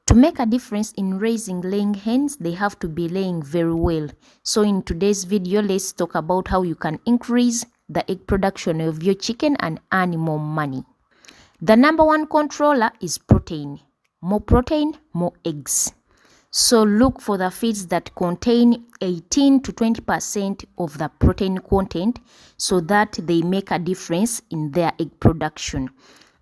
To make a difference in raising laying hens, they have to be laying very well. So in today's video, let's talk about how you can increase the egg production of your chicken and earn more money. The number one controller is protein. More protein, more eggs. So look for the feeds that contain 18 to 20% of the protein content so that they make a difference in their egg production.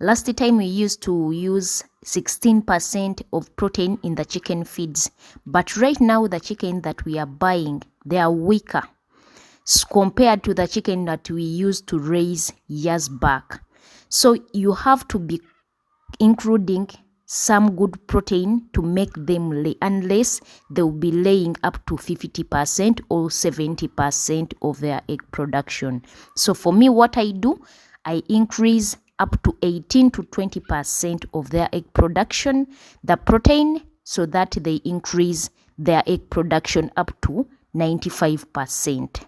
Last time we used to use 16% of protein in the chicken feeds, but right now the chicken that we are buying, they are weaker compared to the chicken that we used to raise years back. So you have to be including some good protein to make them lay, unless they will be laying up to 50% or 70% of their egg production. So for me, what I do, I increase up to 18 to 20% of their egg production, the protein, so that they increase their egg production up to 95%.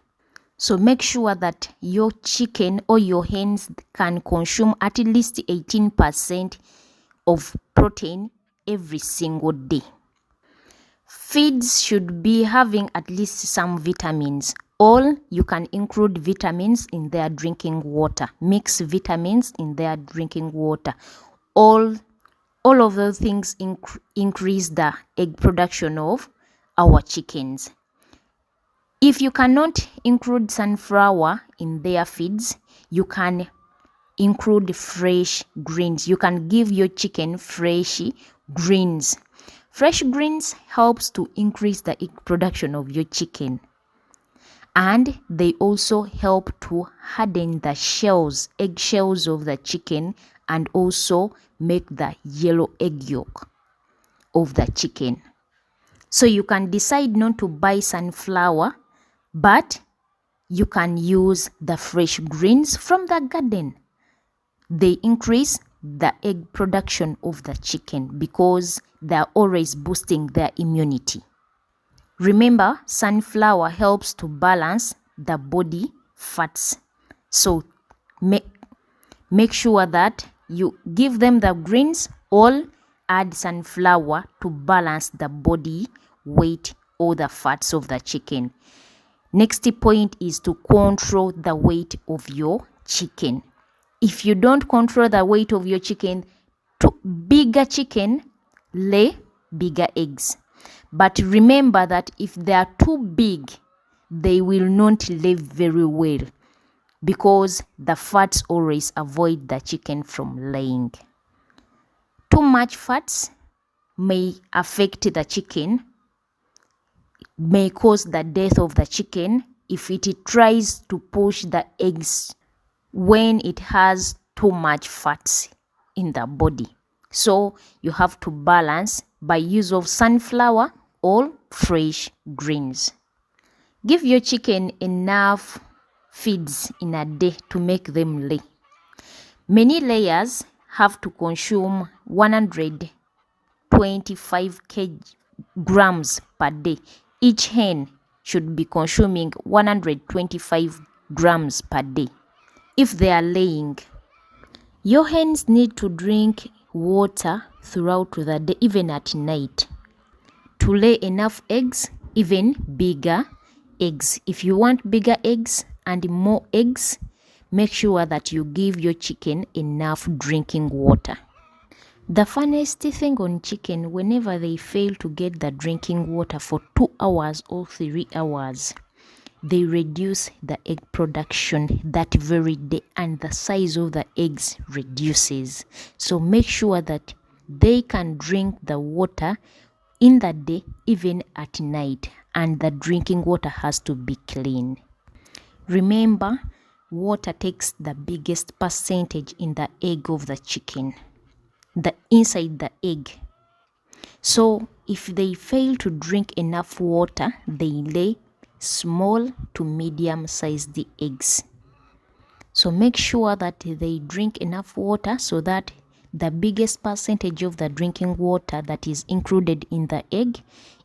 So make sure that your chicken or your hens can consume at least 18% of protein every single day. Feeds should be having at least some vitamins. Or you can include vitamins in their drinking water. Mix vitamins in their drinking water. All of those things increase the egg production of our chickens. If you cannot include sunflower in their feeds, you can include fresh greens. You can give your chicken fresh greens. Fresh greens helps to increase the egg production of your chicken. And they also help to harden the shells, egg shells of the chicken, and also make the yellow egg yolk of the chicken. So you can decide not to buy sunflower, but you can use the fresh greens from the garden. They increase the egg production of the chicken because they are always boosting their immunity. Remember, sunflower helps to balance the body fats. So make sure that you give them the greens or add sunflower to balance the body weight or the fats of the chicken. Next point is to control the weight of your chicken. If you don't control the weight of your chicken, bigger chicken lay bigger eggs. But remember that if they are too big, they will not lay very well because the fats always avoid the chicken from laying. Too much fats may affect the chicken, may cause the death of the chicken if it tries to push the eggs when it has too much fats in the body. So you have to balance by use of sunflower or fresh greens. Give your chicken enough feeds in a day to make them lay. Many layers have to consume 125 grams per day. Each hen should be consuming 125 grams per day if they are laying. Your hens need to drink water throughout the day, even at night, to lay enough eggs, even bigger eggs. If you want bigger eggs and more eggs, make sure that you give your chicken enough drinking water. The funniest thing on chicken, whenever they fail to get the drinking water for 2 hours or 3 hours, they reduce the egg production that very day and the size of the eggs reduces. So make sure that they can drink the water in the day, even at night, and the drinking water has to be clean. Remember, water takes the biggest percentage in the egg of the chicken, inside the egg. So if they fail to drink enough water, they lay small to medium sized eggs. So make sure that they drink enough water so that the biggest percentage of the drinking water that is included in the egg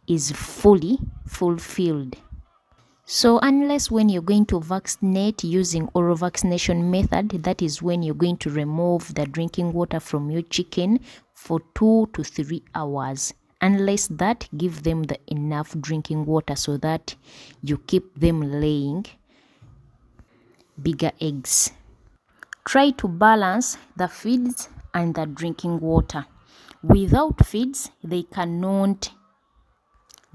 is fully fulfilled. So unless when you're going to vaccinate using oral vaccination method, that is when you're going to remove the drinking water from your chicken for 2 to 3 hours. Unless that, give them the enough drinking water so that you keep them laying bigger eggs. Try to balance the feeds and the drinking water. Without feeds, they cannot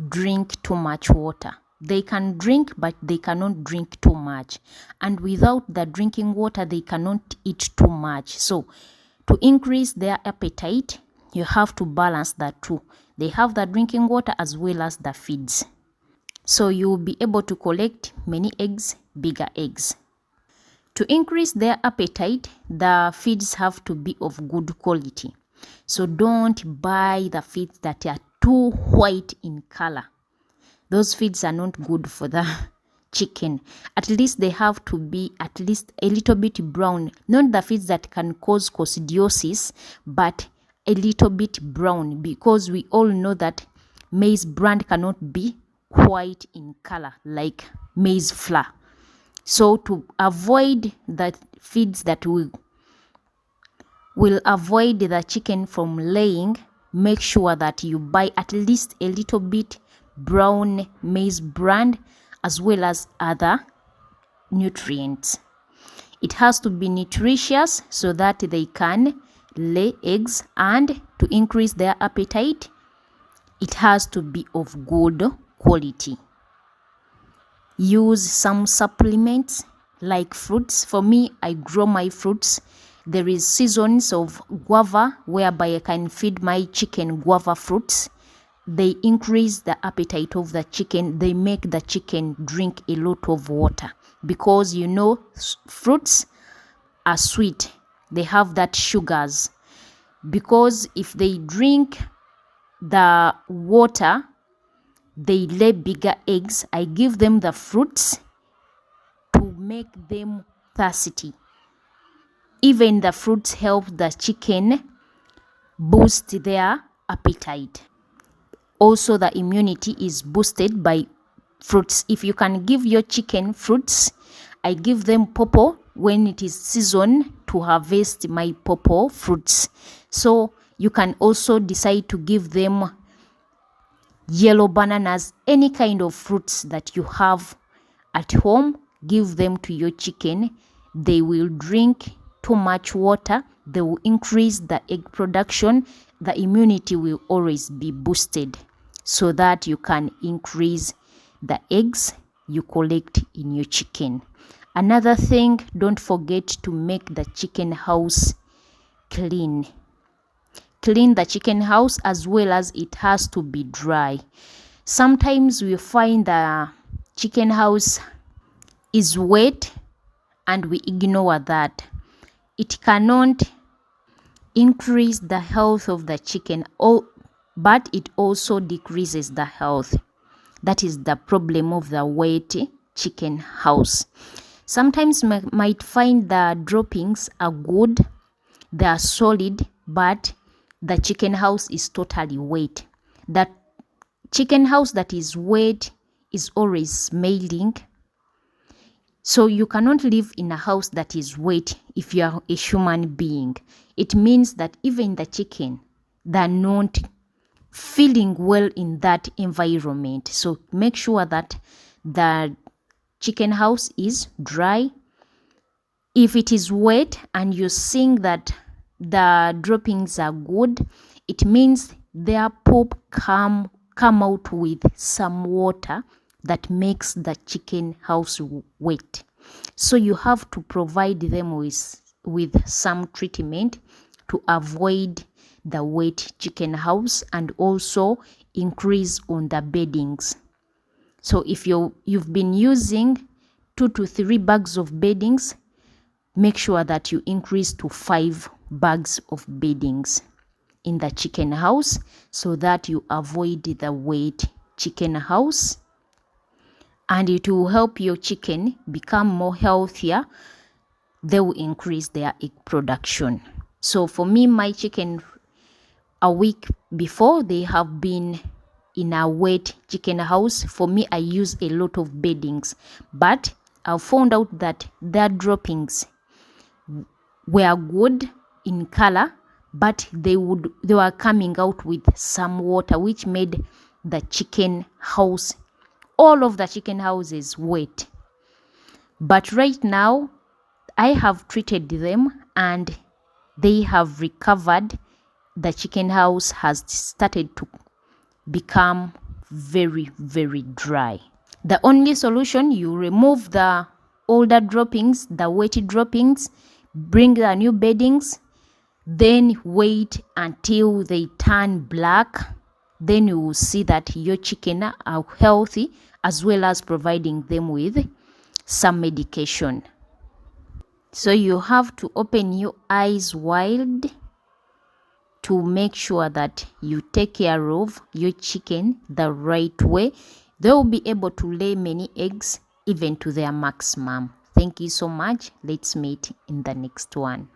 drink too much water. They can drink, but they cannot drink too much. And without the drinking water, they cannot eat too much. So to increase their appetite, you have to balance that too. They have the drinking water as well as the feeds. So you will be able to collect many eggs, bigger eggs. To increase their appetite, the feeds have to be of good quality. So don't buy the feeds that are too white in color. Those feeds are not good for the chicken. At least they have to be at least a little bit brown. Not the feeds that can cause coccidiosis, but a little bit brown, because we all know that maize bran cannot be white in color like maize flour. So to avoid the feeds that will avoid the chicken from laying, make sure that you buy at least a little bit brown maize bran as well as other nutrients. It has to be nutritious so that they can lay eggs, and to increase their appetite, it has to be of good quality. Use some supplements like fruits. For me, I grow my fruits. There is seasons of guava whereby I can feed my chicken guava fruits. They increase the appetite of the chicken. They make the chicken drink a lot of water, because you know fruits are sweet. They have that sugars. Because if they drink the water, they lay bigger eggs. I give them the fruits to make them thirsty. Even the fruits help the chicken boost their appetite. Also, the immunity is boosted by fruits. If you can give your chicken fruits, I give them pawpaw when it is season to harvest my pawpaw fruits. So you can also decide to give them yellow bananas, any kind of fruits that you have at home. Give them to your chicken. They will drink too much water. They will increase the egg production. The immunity will always be boosted so that you can increase the eggs you collect in your chicken. Another thing, don't forget to make the chicken house clean. Clean the chicken house as well as it has to be dry. Sometimes we find the chicken house is wet and we ignore that. It cannot increase the health of the chicken, but it also decreases the health. That is the problem of the wet chicken house. Sometimes you might find the droppings are good, they are solid, but the chicken house is totally wet. That chicken house that is wet is always smelling. So you cannot live in a house that is wet if you are a human being. It means that even the chicken, they're not feeling well in that environment. So make sure that the chicken house is dry. If it is wet and you're seeing that the droppings are good, it means their poop come out with some water that makes the chicken house wet. So you have to provide them with some treatment to avoid the wet chicken house, and also increase on the beddings. So if you've been using 2 to 3 bags of beddings, make sure that you increase to 5 bags of beddings in the chicken house so that you avoid the wet chicken house, and it will help your chicken become more healthier. They will increase their egg production. So for me, my chicken, a week before, they have been in a wet chicken house. For me, I use a lot of beddings, but I found out that their droppings were good in color, but they were coming out with some water, which made the chicken house, all of the chicken houses, wet. But right now I have treated them and they have recovered. The chicken house has started to become very, very dry. The only solution, you remove the older droppings, the wet droppings, bring the new beddings, then wait until they turn black. Then you will see that your chicken are healthy, as well as providing them with some medication. So you have to open your eyes wide to make sure that you take care of your chicken the right way. They will be able to lay many eggs, even to their maximum. Thank you so much. Let's meet in the next one.